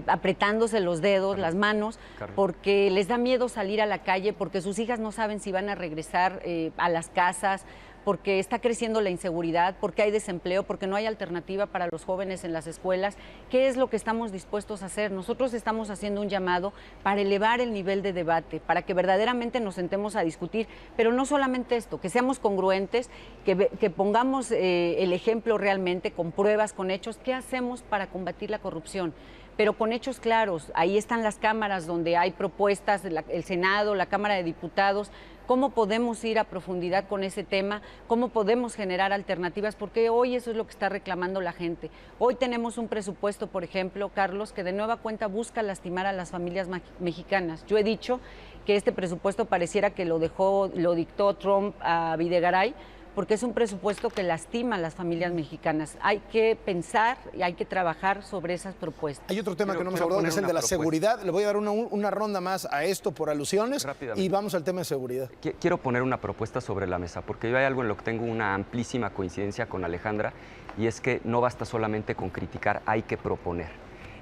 apretándose los dedos, las manos, porque les da miedo salir a la calle, porque sus hijas no saben si van a regresar a las casas, porque está creciendo la inseguridad, porque hay desempleo, porque no hay alternativa para los jóvenes en las escuelas. ¿Qué es lo que estamos dispuestos a hacer? Nosotros estamos haciendo un llamado para elevar el nivel de debate, para que verdaderamente nos sentemos a discutir, pero no solamente esto, que seamos congruentes, que pongamos el ejemplo realmente con pruebas, con hechos. ¿Qué hacemos para combatir la corrupción? Pero con hechos claros. Ahí están las cámaras donde hay propuestas, el Senado, la Cámara de Diputados. ¿Cómo podemos ir a profundidad con ese tema? ¿Cómo podemos generar alternativas? Porque hoy eso es lo que está reclamando la gente. Hoy tenemos un presupuesto, por ejemplo, Carlos, que de nueva cuenta busca lastimar a las familias mexicanas. Yo he dicho que este presupuesto pareciera que lo dictó Trump a Videgaray, porque es un presupuesto que lastima a las familias mexicanas. Hay que pensar y hay que trabajar sobre esas propuestas. Hay otro tema que no hemos abordado, que es el de la seguridad. Le voy a dar una ronda más a esto por alusiones y vamos al tema de seguridad. Quiero poner una propuesta sobre la mesa, porque yo hay algo en lo que tengo una amplísima coincidencia con Alejandra, y es que no basta solamente con criticar, hay que proponer.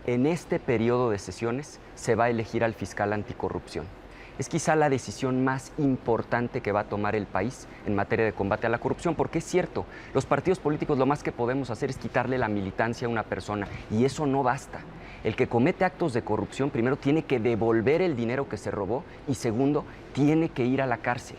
En este periodo de sesiones se va a elegir al fiscal anticorrupción. Es quizá la decisión más importante que va a tomar el país en materia de combate a la corrupción, porque es cierto, los partidos políticos lo más que podemos hacer es quitarle la militancia a una persona, y eso no basta. El que comete actos de corrupción, primero, tiene que devolver el dinero que se robó, y segundo, tiene que ir a la cárcel.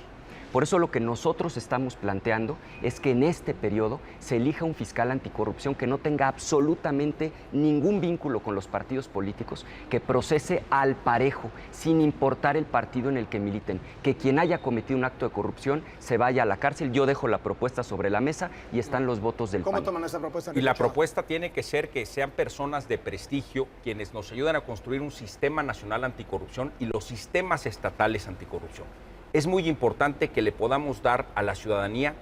Por eso lo que nosotros estamos planteando es que en este periodo se elija un fiscal anticorrupción que no tenga absolutamente ningún vínculo con los partidos políticos, que procese al parejo, sin importar el partido en el que militen, que quien haya cometido un acto de corrupción se vaya a la cárcel. Yo dejo la propuesta sobre la mesa y están los votos del PAN. ¿Cómo toman esa propuesta? Y la propuesta tiene que ser que sean personas de prestigio quienes nos ayudan a construir un sistema nacional anticorrupción y los sistemas estatales anticorrupción. Es muy importante que le podamos dar a la ciudadanía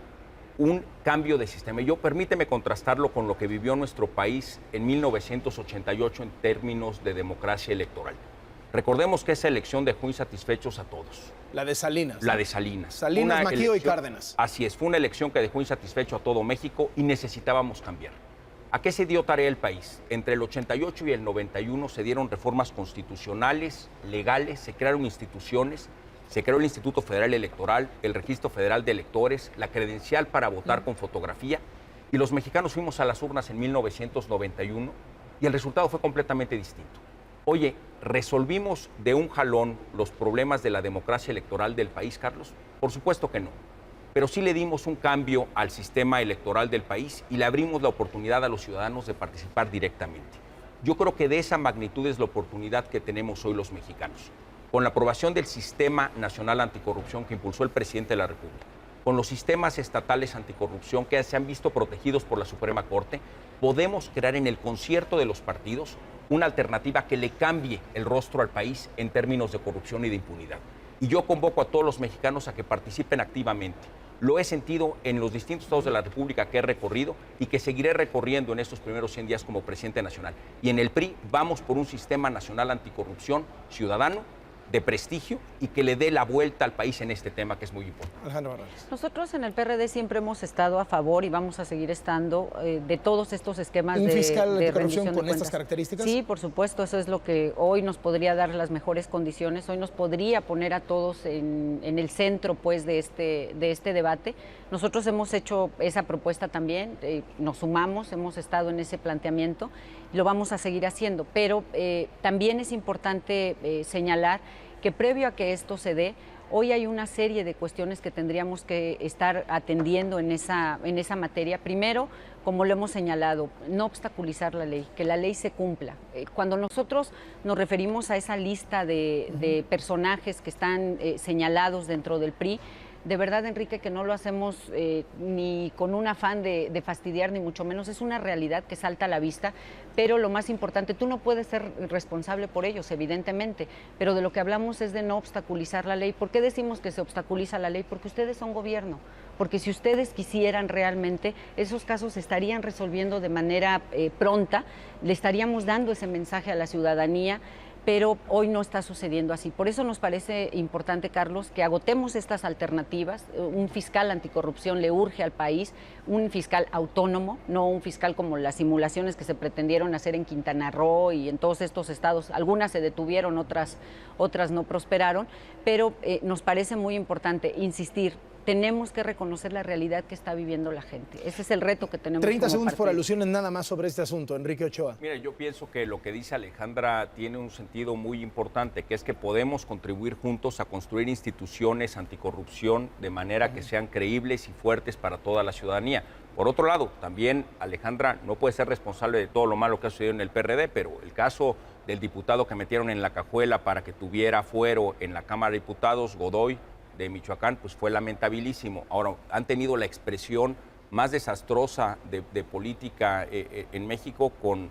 un cambio de sistema. Yo permíteme contrastarlo con lo que vivió nuestro país en 1988 en términos de democracia electoral. Recordemos que esa elección dejó insatisfechos a todos. La de Salinas. La de Salinas. Salinas, Maquío y Cárdenas. Así es, fue una elección que dejó insatisfecho a todo México y necesitábamos cambiar. ¿A qué se dio tarea el país? Entre el 88 y el 91 se dieron reformas constitucionales, legales, se crearon instituciones. Se creó el Instituto Federal Electoral, el Registro Federal de Electores, la credencial para votar con fotografía, y los mexicanos fuimos a las urnas en 1991 y el resultado fue completamente distinto. Oye, ¿resolvimos de un jalón los problemas de la democracia electoral del país, Carlos? Por supuesto que no, pero sí le dimos un cambio al sistema electoral del país y le abrimos la oportunidad a los ciudadanos de participar directamente. Yo creo que de esa magnitud es la oportunidad que tenemos hoy los mexicanos. Con la aprobación del Sistema Nacional Anticorrupción que impulsó el presidente de la República, con los sistemas estatales anticorrupción que se han visto protegidos por la Suprema Corte, podemos crear en el concierto de los partidos una alternativa que le cambie el rostro al país en términos de corrupción y de impunidad. Y yo convoco a todos los mexicanos a que participen activamente. Lo he sentido en los distintos estados de la República que he recorrido y que seguiré recorriendo en estos primeros 100 días como presidente nacional. Y en el PRI vamos por un Sistema Nacional Anticorrupción ciudadano, de prestigio y que le dé la vuelta al país en este tema que es muy importante. Alejandra Barrales. Nosotros en el PRD siempre hemos estado a favor y vamos a seguir estando de todos estos esquemas ¿Un fiscal de anticorrupción rendición de con estas cuentas. características? Sí, por supuesto, eso es lo que hoy nos podría dar las mejores condiciones, hoy nos podría poner a todos en el centro pues de este debate. Nosotros hemos hecho esa propuesta también, nos sumamos, hemos estado en ese planteamiento y lo vamos a seguir haciendo, pero también es importante señalar que previo a que esto se dé, hoy hay una serie de cuestiones que tendríamos que estar atendiendo en esa materia. Primero, como lo hemos señalado, no obstaculizar la ley, que la ley se cumpla. Cuando nosotros nos referimos a esa lista de personajes que están señalados dentro del PRI, de verdad, Enrique, que no lo hacemos ni con un afán de fastidiar, ni mucho menos. Es una realidad que salta a la vista, pero lo más importante, tú no puedes ser responsable por ellos, evidentemente, pero de lo que hablamos es de no obstaculizar la ley. ¿Por qué decimos que se obstaculiza la ley? Porque ustedes son gobierno, porque si ustedes quisieran realmente, esos casos se estarían resolviendo de manera pronta, le estaríamos dando ese mensaje a la ciudadanía, pero hoy no está sucediendo así. Por eso nos parece importante, Carlos, que agotemos estas alternativas. Un fiscal anticorrupción le urge al país, un fiscal autónomo, no un fiscal como las simulaciones que se pretendieron hacer en Quintana Roo y en todos estos estados. Algunas se detuvieron, otras no prosperaron, pero nos parece muy importante insistir. Tenemos que reconocer la realidad que está viviendo la gente. Ese es el reto que tenemos. 30 como segundos por partido. alusiones nada más sobre este asunto, Enrique Ochoa. Mira, yo pienso que lo que dice Alejandra tiene un sentido muy importante, que es que podemos contribuir juntos a construir instituciones anticorrupción de manera que sean creíbles y fuertes para toda la ciudadanía. Por otro lado, también Alejandra no puede ser responsable de todo lo malo que ha sucedido en el PRD, pero el caso del diputado que metieron en la cajuela para que tuviera fuero en la Cámara de Diputados, Godoy, de Michoacán, pues fue lamentabilísimo. Ahora, han tenido la expresión más desastrosa de política en México con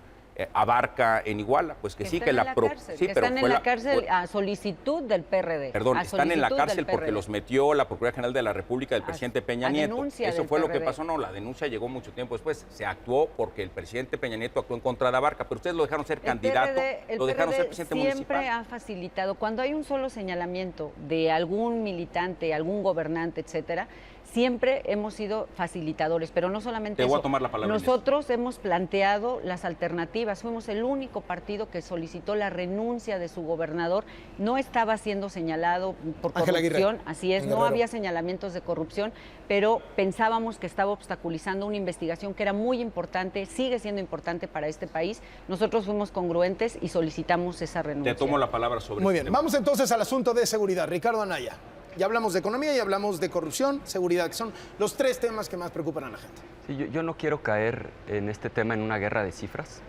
Abarca en Iguala, pues que sí que la están en la cárcel a solicitud del PRD. Perdón, están en la cárcel porque los metió la Procuraduría General de la República del presidente Peña Nieto. Eso fue lo que pasó. No, la denuncia llegó mucho tiempo después. Se actuó porque el presidente Peña Nieto actuó en contra de Abarca, pero ustedes lo dejaron ser candidato, lo dejaron ser presidente municipal. Siempre ha facilitado, cuando hay un solo señalamiento de algún militante, algún gobernante, etcétera, siempre hemos sido facilitadores, pero no solamente eso. Te voy a tomar la palabra. Nosotros hemos planteado las alternativas. Fuimos el único partido que solicitó la renuncia de su gobernador. No estaba siendo señalado por corrupción, así es, no había señalamientos de corrupción, pero pensábamos que estaba obstaculizando una investigación que era muy importante, sigue siendo importante para este país. Nosotros fuimos congruentes y solicitamos esa renuncia. Te tomo la palabra sobre Muy bien, vamos entonces al asunto de seguridad. Ricardo Anaya. Ya hablamos de economía, ya hablamos de corrupción, seguridad, que son los 3 temas que más preocupan a la gente. Sí, yo no quiero caer en este tema en una guerra de cifras,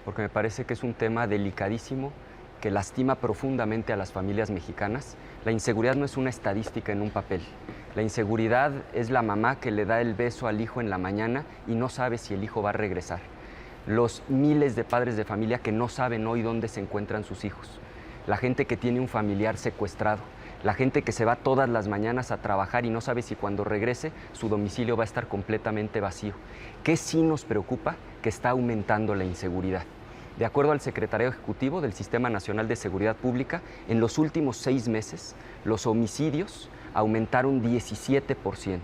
porque me parece que es un tema delicadísimo que lastima profundamente a las familias mexicanas. La inseguridad no es una estadística en un papel. La inseguridad es la mamá que le da el beso al hijo en la mañana y no sabe si el hijo va a regresar. Los miles de padres de familia que no saben hoy dónde se encuentran sus hijos. La gente que tiene un familiar secuestrado. La gente que se va todas las mañanas a trabajar y no sabe si cuando regrese su domicilio va a estar completamente vacío. ¿Qué sí nos preocupa? Que está aumentando la inseguridad. De acuerdo al secretario ejecutivo del Sistema Nacional de Seguridad Pública, en los últimos 6 meses los homicidios aumentaron 17%.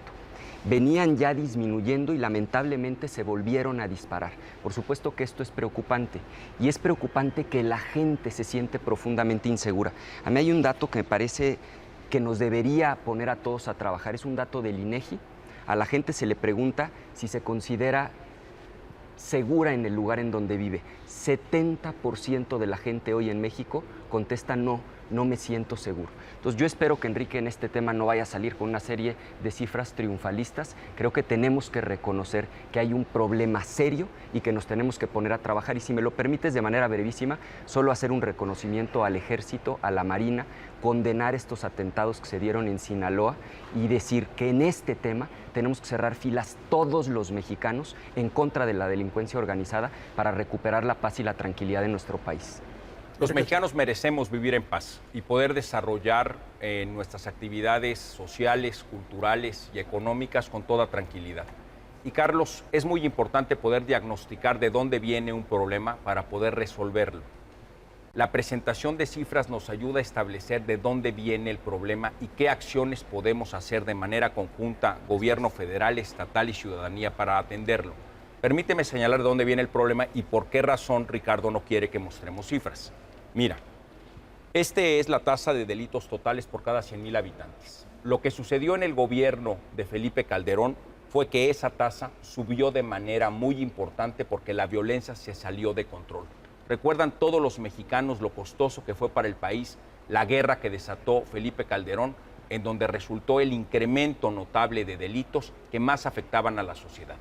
Venían ya disminuyendo y lamentablemente se volvieron a disparar. Por supuesto que esto es preocupante y es preocupante que la gente se siente profundamente insegura. A mí hay un dato que me parece que nos debería poner a todos a trabajar, es un dato del INEGI. A la gente se le pregunta si se considera segura en el lugar en donde vive. 70% de la gente hoy en México contesta no me siento seguro. Entonces yo espero que Enrique en este tema no vaya a salir con una serie de cifras triunfalistas. Creo que tenemos que reconocer que hay un problema serio y que nos tenemos que poner a trabajar. Y si me lo permites de manera brevísima, solo hacer un reconocimiento al Ejército, a la Marina, condenar estos atentados que se dieron en Sinaloa y decir que en este tema tenemos que cerrar filas todos los mexicanos en contra de la delincuencia organizada para recuperar la paz y la tranquilidad en nuestro país. Los mexicanos merecemos vivir en paz y poder desarrollar nuestras actividades sociales, culturales y económicas con toda tranquilidad. Y Carlos, es muy importante poder diagnosticar de dónde viene un problema para poder resolverlo. La presentación de cifras nos ayuda a establecer de dónde viene el problema y qué acciones podemos hacer de manera conjunta, gobierno federal, estatal y ciudadanía para atenderlo. Permíteme señalar de dónde viene el problema y por qué razón Ricardo no quiere que mostremos cifras. Mira, este es la tasa de delitos totales por cada 100,000 habitantes. Lo que sucedió en el gobierno de Felipe Calderón fue que esa tasa subió de manera muy importante porque la violencia se salió de control. Recuerdan todos los mexicanos lo costoso que fue para el país la guerra que desató Felipe Calderón, en donde resultó el incremento notable de delitos que más afectaban a la sociedad.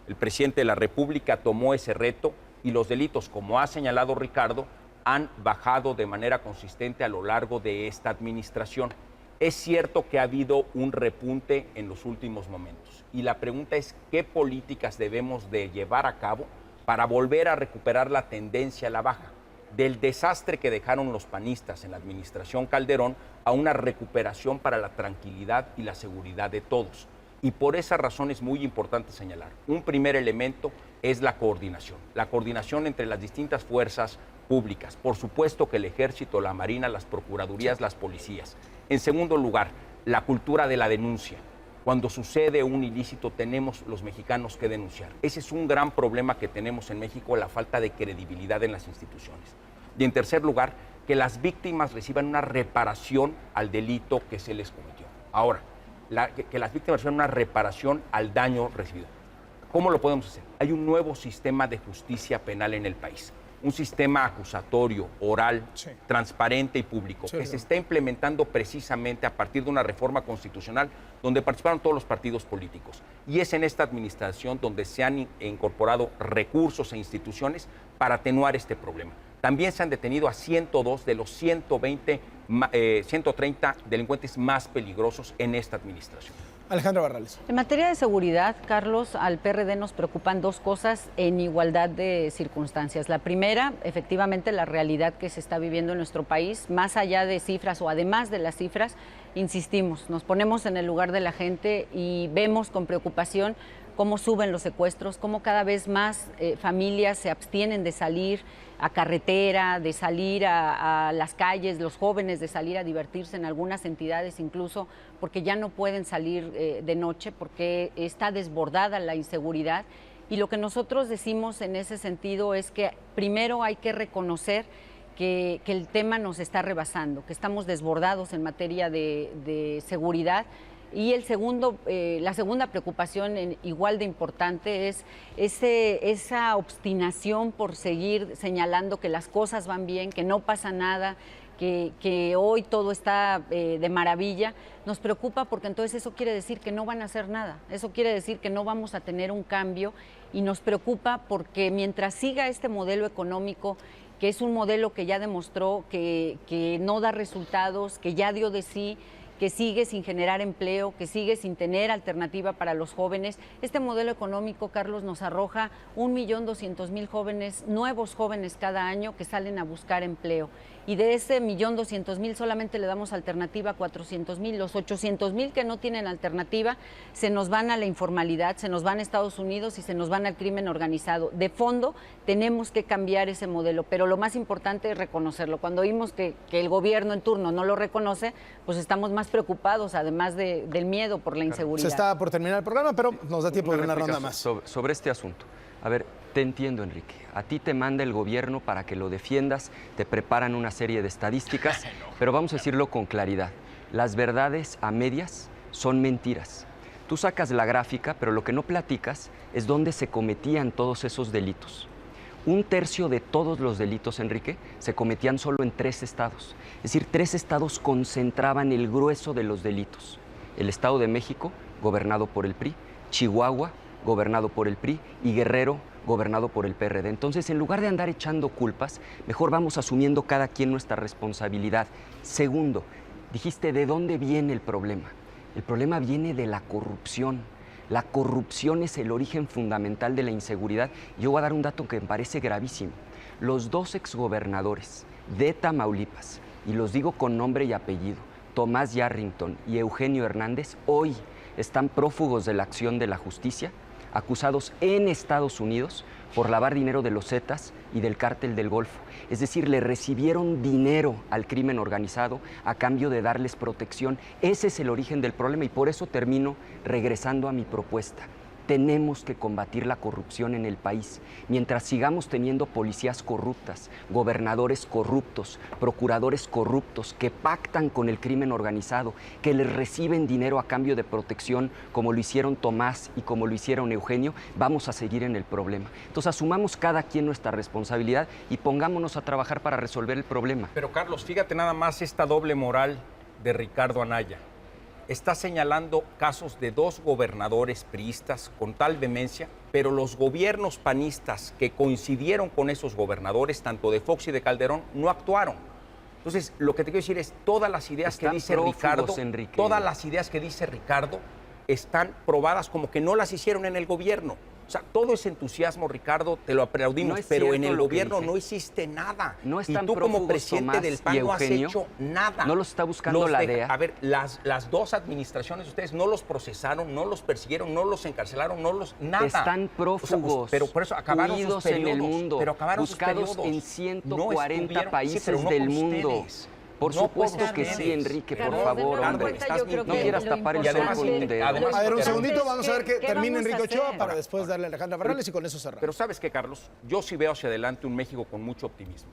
El presidente de la República tomó ese reto y los delitos, como ha señalado Ricardo, han bajado de manera consistente a lo largo de esta administración. Es cierto que ha habido un repunte en los últimos momentos y la pregunta es qué políticas debemos de llevar a cabo para volver a recuperar la tendencia a la baja, del desastre que dejaron los panistas en la administración Calderón a una recuperación para la tranquilidad y la seguridad de todos. Y por esa razón es muy importante señalar. Un primer elemento es la coordinación entre las distintas fuerzas públicas. Por supuesto que el Ejército, la Marina, las Procuradurías, las policías. En segundo lugar, la cultura de la denuncia. Cuando sucede un ilícito tenemos los mexicanos que denunciar. Ese es un gran problema que tenemos en México, la falta de credibilidad en las instituciones. Y en tercer lugar, que las víctimas reciban una reparación al delito que se les cometió. Ahora, que las víctimas reciban una reparación al daño recibido. ¿Cómo lo podemos hacer? Hay un nuevo sistema de justicia penal en el país. Un sistema acusatorio, oral, transparente y público, que se está implementando precisamente a partir de una reforma constitucional donde participaron todos los partidos políticos. Y es en esta administración donde se han incorporado recursos e instituciones para atenuar este problema. También se han detenido a 102 de los 130 delincuentes más peligrosos en esta administración. Alejandra Barrales. En materia de seguridad, Carlos, al PRD nos preocupan 2 cosas en igualdad de circunstancias. La primera, efectivamente, la realidad que se está viviendo en nuestro país, más allá de cifras o además de las cifras, insistimos, nos ponemos en el lugar de la gente y vemos con preocupación cómo suben los secuestros, cómo cada vez más familias se abstienen de salir a carretera, de salir a las calles, los jóvenes de salir a divertirse en algunas entidades incluso, porque ya no pueden salir de noche, porque está desbordada la inseguridad. Y lo que nosotros decimos en ese sentido es que primero hay que reconocer que el tema nos está rebasando, que estamos desbordados en materia de seguridad. Y la segunda preocupación igual de importante es esa obstinación por seguir señalando que las cosas van bien, que no pasa nada, que hoy todo está de maravilla, nos preocupa porque entonces eso quiere decir que no van a hacer nada, eso quiere decir que no vamos a tener un cambio y nos preocupa porque mientras siga este modelo económico, que es un modelo que ya demostró que no da resultados, que ya dio de sí, que sigue sin generar empleo, que sigue sin tener alternativa para los jóvenes. Este modelo económico, Carlos, nos arroja 1.200.000 jóvenes, nuevos jóvenes cada año que salen a buscar empleo. Y de ese 1.200.000 solamente le damos alternativa a 400.000. Los 800.000 que no tienen alternativa se nos van a la informalidad, se nos van a Estados Unidos y se nos van al crimen organizado. De fondo tenemos que cambiar ese modelo, pero lo más importante es reconocerlo. Cuando oímos que el gobierno en turno no lo reconoce, pues estamos más preocupados, además del miedo por la inseguridad. Se está por terminar el programa, pero nos da tiempo de una ronda más. Sobre este asunto. A ver, te entiendo, Enrique. A ti te manda el gobierno para que lo defiendas, te preparan una serie de estadísticas, pero vamos a decirlo con claridad. Las verdades a medias son mentiras. Tú sacas la gráfica, pero lo que no platicas es dónde se cometían todos esos delitos. 1/3 de todos los delitos, Enrique, se cometían solo en 3 estados. Es decir, 3 estados concentraban el grueso de los delitos. El Estado de México, gobernado por el PRI, Chihuahua, gobernado por el PRI, y Guerrero, gobernado por el PRD. Entonces, en lugar de andar echando culpas, mejor vamos asumiendo cada quien nuestra responsabilidad. Segundo, dijiste, ¿de dónde viene el problema? El problema viene de la corrupción. La corrupción es el origen fundamental de la inseguridad. Yo voy a dar un dato que me parece gravísimo. Los 2 exgobernadores de Tamaulipas, y los digo con nombre y apellido, Tomás Yarrington y Eugenio Hernández, hoy están prófugos de la acción de la justicia, acusados en Estados Unidos por lavar dinero de los Zetas y del Cártel del Golfo. Es decir, le recibieron dinero al crimen organizado a cambio de darles protección. Ese es el origen del problema y por eso termino regresando a mi propuesta. Tenemos que combatir la corrupción en el país. Mientras sigamos teniendo policías corruptas, gobernadores corruptos, procuradores corruptos que pactan con el crimen organizado, que les reciben dinero a cambio de protección, como lo hicieron Tomás y como lo hicieron Eugenio, vamos a seguir en el problema. Entonces asumamos cada quien nuestra responsabilidad y pongámonos a trabajar para resolver el problema. Pero Carlos, fíjate nada más esta doble moral de Ricardo Anaya. Está señalando casos de 2 gobernadores priistas con tal vehemencia, pero los gobiernos panistas que coincidieron con esos gobernadores, tanto de Fox y de Calderón, no actuaron. Entonces, lo que te quiero decir es, todas las ideas que dice Ricardo, todas las ideas que dice Ricardo están probadas como que no las hicieron en el gobierno. O sea, todo ese entusiasmo, Ricardo, te lo aplaudimos, pero en el gobierno no hiciste nada. No están y tú como presidente Tomás del PAN no has hecho nada. No los está buscando la DEA. A ver, las 2 administraciones de ustedes no los procesaron, no los persiguieron, no los encarcelaron, nada. Están prófugos, o sea, pero por eso acabaron sus periodos, en el mundo, pero acabaron buscados sus periodos. en 140 países sí, no del por mundo. Ustedes. Por supuesto que sí, Enrique, por favor, hombre. No quieras tapar el sol con un dedo. A ver, un segundito, vamos a ver que ¿qué termine vamos a Enrique Ochoa hacer? para después darle a Alejandra Barrales y con eso cerramos. Pero ¿sabes qué, Carlos? Yo sí veo hacia adelante un México con mucho optimismo.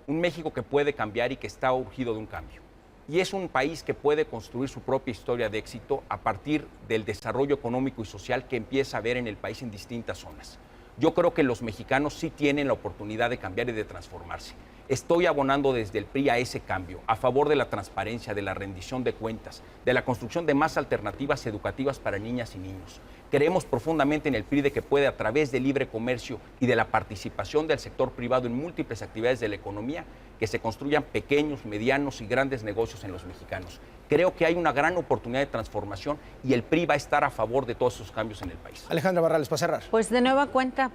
Un México que puede cambiar y que está urgido de un cambio. Y es un país que puede construir su propia historia de éxito a partir del desarrollo económico y social que empieza a ver en el país en distintas zonas. Yo creo que los mexicanos sí tienen la oportunidad de cambiar y de transformarse. Estoy abonando desde el PRI a ese cambio, a favor de la transparencia, de la rendición de cuentas, de la construcción de más alternativas educativas para niñas y niños. Creemos profundamente en el PRI de que puede, a través del libre comercio y de la participación del sector privado en múltiples actividades de la economía, que se construyan pequeños, medianos y grandes negocios en los mexicanos. Creo que hay una gran oportunidad de transformación y el PRI va a estar a favor de todos esos cambios en el país. Alejandra Barrales, para cerrar. Pues de nueva cuenta,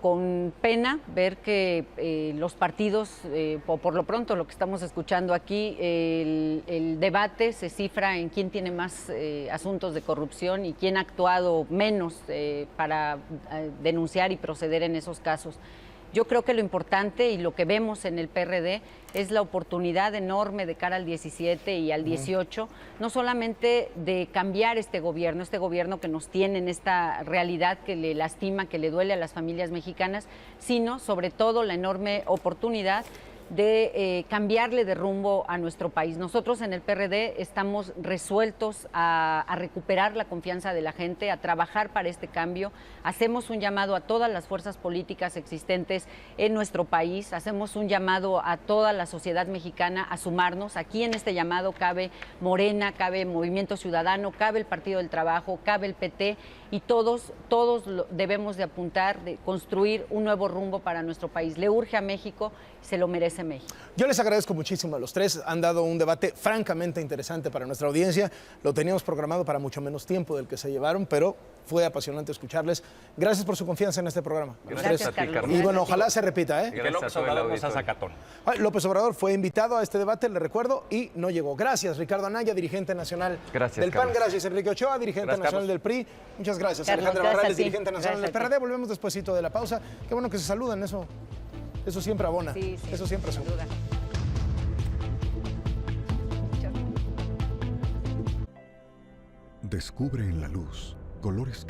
con pena ver que los partidos, o por lo pronto lo que estamos escuchando aquí, el debate se cifra en quién tiene más asuntos de corrupción y quién ha actuado menos para denunciar y proceder en esos casos. Yo creo que lo importante y lo que vemos en el PRD es la oportunidad enorme de cara al 17 y al 18, no solamente de cambiar este gobierno que nos tiene en esta realidad que le lastima, que le duele a las familias mexicanas, sino sobre todo la enorme oportunidad de cambiarle de rumbo a nuestro país. Nosotros en el PRD estamos resueltos a recuperar la confianza de la gente, a trabajar para este cambio. Hacemos un llamado a todas las fuerzas políticas existentes en nuestro país, hacemos un llamado a toda la sociedad mexicana a sumarnos. Aquí en este llamado cabe Morena, cabe Movimiento Ciudadano, cabe el Partido del Trabajo, cabe el PT, y todos debemos de apuntar, de construir un nuevo rumbo para nuestro país. Le urge a México, se lo merece México. Yo les agradezco muchísimo a los tres. Han dado un debate francamente interesante para nuestra audiencia. Lo teníamos programado para mucho menos tiempo del que se llevaron, pero fue apasionante escucharles. Gracias por su confianza en este programa. Gracias, Carlos. Y bueno, ojalá se repita, ¿eh? Que López Obrador nos haga zacatón. López Obrador fue invitado a este debate, le recuerdo, y no llegó. Gracias, Ricardo Anaya, dirigente nacional del PAN. Gracias, Enrique Ochoa, dirigente nacional del PRI. Muchas gracias, Carlos, Alejandra gracias Barrales, a ti. dirigente nacional del PRD. Volvemos despuesito de la pausa. Qué bueno que se saludan, eso siempre abona. Sí, eso siempre sin suma. duda. Descubre en la luz colores que